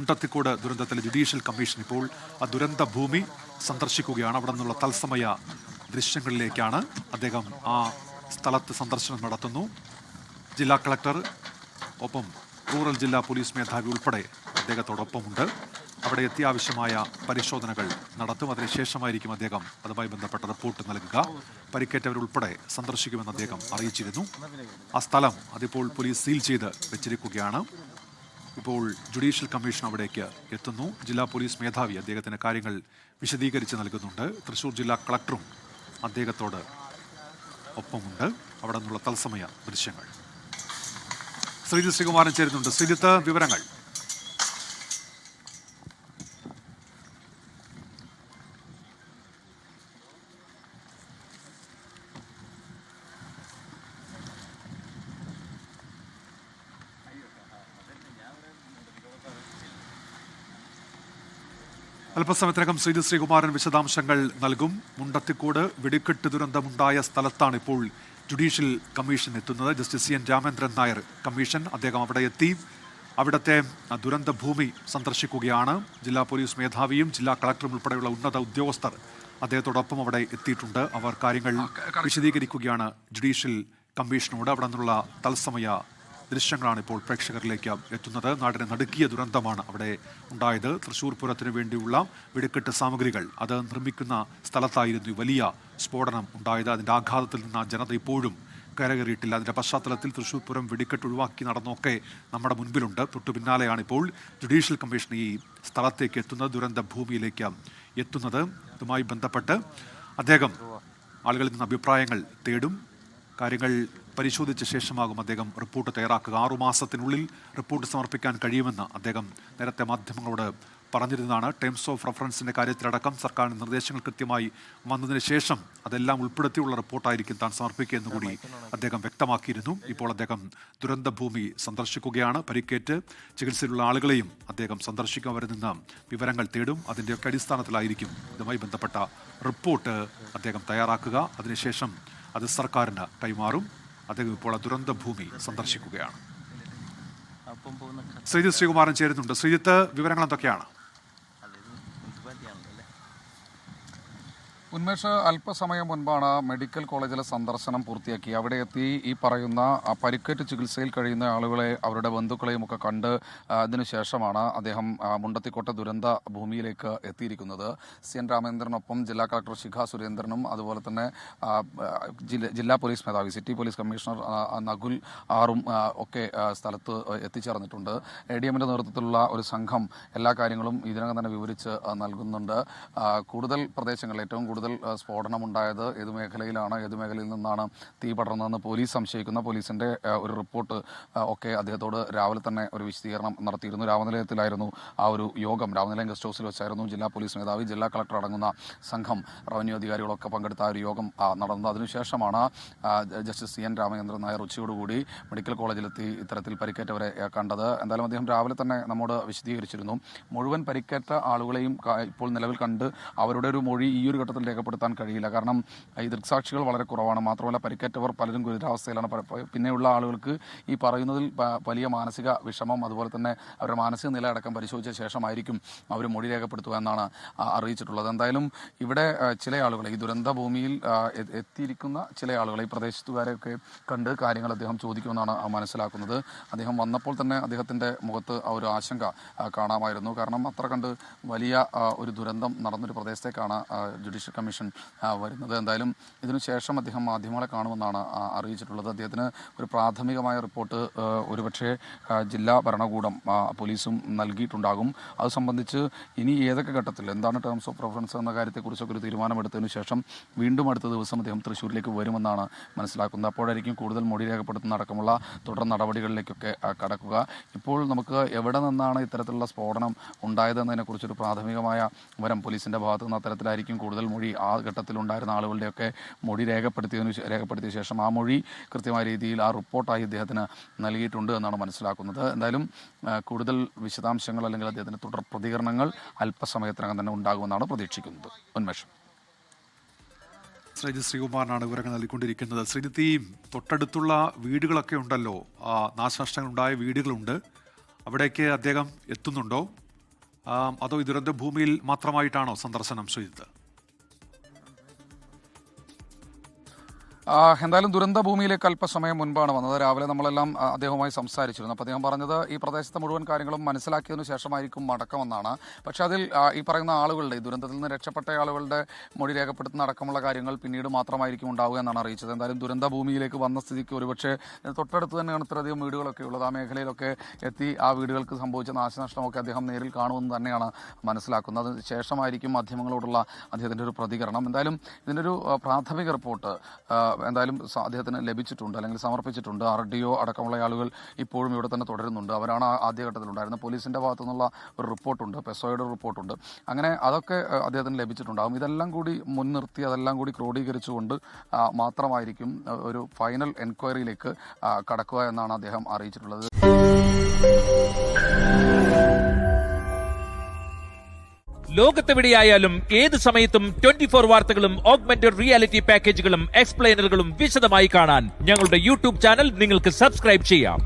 Mundathikode ദുരന്തത്തിലെ judicial commission ഇപ്പോൾ ആ ദുരന്ത ഭൂമി സന്ദർശിക്കുകയാണ്. അവിടെ നിന്നുള്ള തത്സമയ ദൃശ്യങ്ങളിലേക്കാണ് അദ്ദേഹം ആ സ്ഥലത്ത് സന്ദർശനം നടത്തുന്നു. ജില്ലാ കളക്ടർ ഒപ്പം റൂറൽ ജില്ലാ പോലീസ് മേധാവി ഉൾപ്പെടെ അദ്ദേഹത്തോടൊപ്പമുണ്ട്. അവിടെ അത്യാവശ്യമായ പരിശോധനകൾ നടത്തും. അതിനുശേഷമായിരിക്കും അദ്ദേഹം അതുമായി ബന്ധപ്പെട്ട റിപ്പോർട്ട് നൽകുക. പരിക്കേറ്റവരുൾപ്പെടെ സന്ദർശിക്കുമെന്ന് അദ്ദേഹം അറിയിച്ചിരുന്നു. ആ സ്ഥലം അതിപ്പോൾ പോലീസ് സീൽ ചെയ്ത് വെച്ചിരിക്കുകയാണ്. ഇപ്പോൾ ജുഡീഷ്യൽ കമ്മീഷൻ അവിടേക്ക് എത്തുന്നു. ജില്ലാ പോലീസ് മേധാവി അദ്ദേഹത്തിന് കാര്യങ്ങൾ വിശദീകരിച്ച് നൽകുന്നുണ്ട്. തൃശൂർ ജില്ലാ കളക്ടറും അദ്ദേഹത്തോട് ഒപ്പമുണ്ട്. അവിടെ നിന്നുള്ള തത്സമയ ദൃശ്യങ്ങൾ ശ്രീജിത്ത് ശ്രീകുമാരൻ ചേരുന്നുണ്ട്. ശ്രീജിത്ത്, വിവരങ്ങൾ. അല്പസമയത്തിനകം ശ്രീജിത്ത് ശ്രീകുമാരൻ വിശദാംശങ്ങൾ നൽകും. മുണ്ടത്തിക്കോട് വെടിക്കെട്ട് ദുരന്തമുണ്ടായ സ്ഥലത്താണ് ഇപ്പോൾ ജുഡീഷ്യൽ കമ്മീഷൻ എത്തുന്നത്. Justice CN Ramendran Nair commission. അദ്ദേഹം അവിടെ എത്തി അവിടുത്തെ ദുരന്ത ഭൂമി സന്ദർശിക്കുകയാണ്. ജില്ലാ പോലീസ് മേധാവിയും ജില്ലാ കളക്ടറും ഉൾപ്പെടെയുള്ള ഉന്നത ഉദ്യോഗസ്ഥർ അദ്ദേഹത്തോടൊപ്പം അവിടെ എത്തിയിട്ടുണ്ട്. അവർ കാര്യങ്ങൾ വിശദീകരിക്കുകയാണ് ജുഡീഷ്യൽ കമ്മീഷനോട്. അവിടെ നിന്നുള്ള തത്സമയ ദൃശ്യങ്ങളാണ് ഇപ്പോൾ പ്രേക്ഷകരിലേക്ക് എത്തുന്നത്. നാടിനെ നടുക്കിയ ദുരന്തമാണ് അവിടെ ഉണ്ടായത്. തൃശൂർ പൂരത്തിന് വേണ്ടിയുള്ള വെടിക്കെട്ട് സാമഗ്രികൾ അത് നിർമ്മിക്കുന്ന സ്ഥലത്തായിരുന്നു വലിയ സ്ഫോടനം ഉണ്ടായത്. അതിൻ്റെ ആഘാതത്തിൽ നിന്ന് ജനത ഇപ്പോഴും കരകയറിയിട്ടില്ല. അതിൻ്റെ പശ്ചാത്തലത്തിൽ തൃശൂർ പൂരം വെടിക്കെട്ട് ഒഴിവാക്കി നടന്നൊക്കെ നമ്മുടെ മുൻപിലുണ്ട്. തൊട്ടു പിന്നാലെയാണ് ഇപ്പോൾ ജുഡീഷ്യൽ കമ്മീഷൻ ഈ സ്ഥലത്തേക്ക് എത്തുന്നത്, ദുരന്ത ഭൂമിയിലേക്ക് എത്തുന്നത്. ഇതുമായി ബന്ധപ്പെട്ട് അദ്ദേഹം ആളുകളിൽ നിന്ന് അഭിപ്രായങ്ങൾ തേടും. കാര്യങ്ങൾ പരിശോധിച്ച ശേഷമാകും അദ്ദേഹം റിപ്പോർട്ട് തയ്യാറാക്കുക. 6 മാസത്തിനുള്ളിൽ റിപ്പോർട്ട് സമർപ്പിക്കാൻ കഴിയുമെന്ന് അദ്ദേഹം നേരത്തെ മാധ്യമങ്ങളോട് പറഞ്ഞിരുന്നതാണ്. ടേംസ് ഓഫ് റെഫറൻസിൻ്റെ കാര്യത്തിലടക്കം സർക്കാരിൻ്റെ നിർദ്ദേശങ്ങൾ കൃത്യമായി വന്നതിന് ശേഷം അതെല്ലാം ഉൾപ്പെടുത്തിയുള്ള റിപ്പോർട്ടായിരിക്കും താൻ സമർപ്പിക്കുക എന്നുകൂടി അദ്ദേഹം വ്യക്തമാക്കിയിരുന്നു. ഇപ്പോൾ അദ്ദേഹം ദുരന്ത ഭൂമി സന്ദർശിക്കുകയാണ്. പരിക്കേറ്റ് ചികിത്സയിലുള്ള ആളുകളെയും അദ്ദേഹം സന്ദർശിക്കും. അവരിൽ നിന്ന് വിവരങ്ങൾ തേടും. അതിൻ്റെയൊക്കെ അടിസ്ഥാനത്തിലായിരിക്കും ഇതുമായി ബന്ധപ്പെട്ട റിപ്പോർട്ട് അദ്ദേഹം തയ്യാറാക്കുക. അതിനുശേഷം അത് സർക്കാരിന് കൈമാറും. അദ്ദേഹം ഇപ്പോൾ ദുരന്ത ഭൂമി സന്ദർശിക്കുകയാണ്. ശ്രീജിത്ത് ശ്രീകുമാരൻ ചേരുന്നുണ്ട്. ശ്രീജിത്ത്, വിവരങ്ങൾ എന്തൊക്കെയാണ്? ഉന്മേഷ്, അല്പസമയം മുൻപാണ് മെഡിക്കൽ കോളേജിലെ സന്ദർശനം പൂർത്തിയാക്കി അവിടെ എത്തി ഈ പറയുന്ന പരിക്കേറ്റ് ചികിത്സയിൽ കഴിയുന്ന ആളുകളെ അവരുടെ ബന്ധുക്കളെയും ഒക്കെ കണ്ട് അതിനുശേഷമാണ് അദ്ദേഹം മുണ്ടത്തിക്കോട്ടെ ദുരന്ത ഭൂമിയിലേക്ക് എത്തിയിരിക്കുന്നത്. CN രാമേന്ദ്രനൊപ്പം ജില്ലാ കളക്ടർ ശിഖ സുരേന്ദ്രനും അതുപോലെ തന്നെ ജില്ലാ പോലീസ് മേധാവി സിറ്റി പോലീസ് കമ്മീഷണർ നകുൽ ആറും ഒക്കെ സ്ഥലത്ത് എത്തിച്ചേർന്നിട്ടുണ്ട്. ADMന്റെ നേതൃത്വത്തിലുള്ള ഒരു സംഘം എല്ലാ കാര്യങ്ങളും ഇതിനകം തന്നെ വിവരിച്ച് നൽകുന്നുണ്ട്. കൂടുതൽ പ്രദേശങ്ങൾ ഏറ്റവും കൂടുതൽ സ്ഫോടനമുണ്ടായത് ഏത് മേഖലയിലാണ്, ഏത് മേഖലയിൽ നിന്നാണ് തീ പടർന്നതെന്ന് പോലീസ് സംശയിക്കുന്ന പോലീസിൻ്റെ ഒരു റിപ്പോർട്ട് ഒക്കെ അദ്ദേഹത്തോട് രാവിലെ തന്നെ ഒരു വിശദീകരണം നടത്തിയിരുന്നു. രാമനിലയത്തിലായിരുന്നു ആ ഒരു യോഗം. രാമനിലയം ഗസ്റ്റ് ഹൗസിൽ വെച്ചായിരുന്നു ജില്ലാ പോലീസ് മേധാവി, ജില്ലാ കളക്ടർ അടങ്ങുന്ന സംഘം, റവന്യൂ അധികാരികളൊക്കെ പങ്കെടുത്ത ആ ഒരു യോഗം നടന്നത്. അതിനുശേഷമാണ് ജസ്റ്റിസ് CN രാമചന്ദ്രൻ നായർ ഉച്ചയോടുകൂടി മെഡിക്കൽ കോളേജിലെത്തി ഇത്തരത്തിൽ പരിക്കേറ്റവരെ കണ്ടത്. എന്തായാലും അദ്ദേഹം രാവിലെ തന്നെ നമ്മോട് വിശദീകരിച്ചിരുന്നു. മുഴുവൻ പരിക്കേറ്റ ആളുകളെയും ഇപ്പോൾ നിലവിൽ കണ്ട് അവരുടെ ഒരു മൊഴി ഈ ഒരു ഘട്ടത്തിൽ രേഖപ്പെടുത്താൻ കഴിയില്ല. കാരണം ഈ ദൃക്സാക്ഷികൾ വളരെ കുറവാണ്. മാത്രമല്ല പരിക്കേറ്റവർ പലരും ഗുരുതരാവസ്ഥയിലാണ്. പിന്നെയുള്ള ആളുകൾക്ക് ഈ പറയുന്നതിൽ വലിയ മാനസിക വിഷമം അതുപോലെ തന്നെ അവരുടെ മാനസിക നില അടക്കം പരിശോധിച്ച ശേഷമായിരിക്കും അവർ മൊഴി രേഖപ്പെടുത്തുക എന്നാണ് അറിയിച്ചിട്ടുള്ളത്. എന്തായാലും ഇവിടെ ചില ആളുകളെ ഈ ദുരന്ത ഭൂമിയിൽ എത്തിയിരിക്കുന്ന ചില ആളുകളെ ഈ പ്രദേശത്തുകാരെയൊക്കെ കണ്ട് കാര്യങ്ങൾ അദ്ദേഹം ചോദിക്കുമെന്നാണ് മനസ്സിലാക്കുന്നത്. അദ്ദേഹം വന്നപ്പോൾ തന്നെ അദ്ദേഹത്തിൻ്റെ മുഖത്ത് ആ ഒരു ആശങ്ക കാണാമായിരുന്നു. കാരണം അത്ര കണ്ട് വലിയ ഒരു ദുരന്തം നടന്നൊരു പ്രദേശത്തേക്കാണ് ജുഡീഷ്യൽ കമ്മീഷൻ വരുന്നത്. എന്തായാലും ഇതിനുശേഷം അദ്ദേഹം മാധ്യമങ്ങളെ കാണുമെന്നാണ് അറിയിച്ചിട്ടുള്ളത്. അദ്ദേഹത്തിന് ഒരു പ്രാഥമികമായ റിപ്പോർട്ട് ഒരുപക്ഷെ ജില്ലാ ഭരണകൂടം പോലീസും നൽകിയിട്ടുണ്ടാകും. അത് സംബന്ധിച്ച് ഇനി ഏതൊക്കെ ഘട്ടത്തിൽ എന്താണ് ടേംസ് ഓഫ് റെഫറൻസ് എന്ന കാര്യത്തെക്കുറിച്ചൊക്കെ ഒരു തീരുമാനമെടുത്തതിന് ശേഷം വീണ്ടും അടുത്ത ദിവസം അദ്ദേഹം തൃശ്ശൂരിലേക്ക് വരുമെന്നാണ് മനസ്സിലാക്കുന്നത്. അപ്പോഴായിരിക്കും കൂടുതൽ മൊഴി രേഖപ്പെടുത്തുന്ന അടക്കമുള്ള തുടർ നടപടികളിലേക്കൊക്കെ കടക്കുക. ഇപ്പോൾ നമുക്ക് എവിടെ നിന്നാണ് ഇത്തരത്തിലുള്ള സ്ഫോടനം ഉണ്ടായതെന്നതിനെക്കുറിച്ചൊരു പ്രാഥമികമായ വിവരം പോലീസിൻ്റെ ഭാഗത്തു നിന്ന് അത്തരത്തിലായിരിക്കും കൂടുതൽ മൊഴി ആ ഘട്ടത്തിലുണ്ടായിരുന്ന ആളുകളുടെയൊക്കെ മൊഴി രേഖപ്പെടുത്തിയ ശേഷം ആ മൊഴി കൃത്യമായ രീതിയിൽ ആ റിപ്പോർട്ടായി അദ്ദേഹത്തിന് നൽകിയിട്ടുണ്ട് എന്നാണ് മനസ്സിലാക്കുന്നത്. എന്തായാലും കൂടുതൽ വിശദാംശങ്ങൾ അല്ലെങ്കിൽ അദ്ദേഹത്തിൻ്റെ തുടർ പ്രതികരണങ്ങൾ അല്പസമയത്തിനകം തന്നെ ഉണ്ടാകുമെന്നാണ് പ്രതീക്ഷിക്കുന്നത്. ഉന്മേഷം. ശ്രീജിത്ത് ശ്രീകുമാറിനാണ് വിവരങ്ങൾ നൽകിക്കൊണ്ടിരിക്കുന്നത്. ശ്രീജിത്ത്, ഈ തൊട്ടടുത്തുള്ള വീടുകളൊക്കെ ഉണ്ടല്ലോ, നാശനഷ്ടങ്ങളുണ്ടായ വീടുകളുണ്ട്, അവിടേക്ക് അദ്ദേഹം എത്തുന്നുണ്ടോ? അതോ ഈ ദുരന്ത ഭൂമിയിൽ മാത്രമായിട്ടാണോ സന്ദർശനം ശ്രീജിത്ത്? എന്തായാലും ദുരന്ത ഭൂമിയിലേക്ക് അല്പസമയം മുൻപാണ് വന്നത്. രാവിലെ നമ്മളെല്ലാം അദ്ദേഹവുമായി സംസാരിച്ചിരുന്നു. അപ്പോൾ അദ്ദേഹം പറഞ്ഞത് ഈ പ്രദേശത്തെ മുഴുവൻ കാര്യങ്ങളും മനസ്സിലാക്കിയതിനു ശേഷമായിരിക്കും മടക്കമെന്നാണ്. പക്ഷേ അതിൽ ഈ പറയുന്ന ആളുകളുടെ ഈ ദുരന്തത്തിൽ നിന്ന് രക്ഷപ്പെട്ട ആളുകളുടെ മൊഴി രേഖപ്പെടുത്തുന്ന അടക്കമുള്ള കാര്യങ്ങൾ പിന്നീട് മാത്രമായിരിക്കും ഉണ്ടാവുക എന്നാണ് അറിയിച്ചത്. എന്തായാലും ദുരന്ത ഭൂമിയിലേക്ക് വന്ന സ്ഥിതിക്ക് ഒരുപക്ഷെ തൊട്ടടുത്ത് തന്നെയാണ് ഇത്രയധികം വീടുകളൊക്കെ ഉള്ളത്. ആ മേഖലയിലൊക്കെ എത്തി ആ വീടുകൾക്ക് സംഭവിച്ച നാശനഷ്ടമൊക്കെ അദ്ദേഹം നേരിൽ കാണുമെന്ന് തന്നെയാണ് മനസ്സിലാക്കുന്നത്. അതിന് ശേഷമായിരിക്കും മാധ്യമങ്ങളോടുള്ള അദ്ദേഹത്തിൻ്റെ ഒരു പ്രതികരണം. എന്തായാലും ഇതിനൊരു പ്രാഥമിക റിപ്പോർട്ട് എന്തായാലും അദ്ദേഹത്തിന് ലഭിച്ചിട്ടുണ്ട്, അല്ലെങ്കിൽ സമർപ്പിച്ചിട്ടുണ്ട്. RDO അടക്കമുള്ള ആളുകൾ ഇപ്പോഴും ഇവിടെ തന്നെ തുടരുന്നുണ്ട്. അവരാണ് ആദ്യഘട്ടത്തിലുണ്ടായിരുന്നത്. പോലീസിൻ്റെ ഭാഗത്തു നിന്നുള്ള ഒരു റിപ്പോർട്ടുണ്ട്, പെസോയുടെ റിപ്പോർട്ടുണ്ട്. അങ്ങനെ അതൊക്കെ അദ്ദേഹത്തിന് ലഭിച്ചിട്ടുണ്ടാകും. ഇതെല്ലാം കൂടി മുൻനിർത്തി അതെല്ലാം കൂടി ക്രോഡീകരിച്ചുകൊണ്ട് മാത്രമായിരിക്കും ഒരു ഫൈനൽ എൻക്വയറിയിലേക്ക് കടക്കുക എന്നാണ് അദ്ദേഹം അറിയിച്ചിട്ടുള്ളത്. ലോകത്തെവിടെയായാലും ഏത് സമയത്തും 24 വാർത്തകളും ഓഗ്മെന്റഡ് റിയാലിറ്റി പാക്കേജുകളും എക്സ്പ്ലെയിനറുകളും വിശദമായി കാണാൻ ഞങ്ങളുടെ യൂട്യൂബ് ചാനൽ നിങ്ങൾക്ക് സബ്സ്ക്രൈബ് ചെയ്യാം.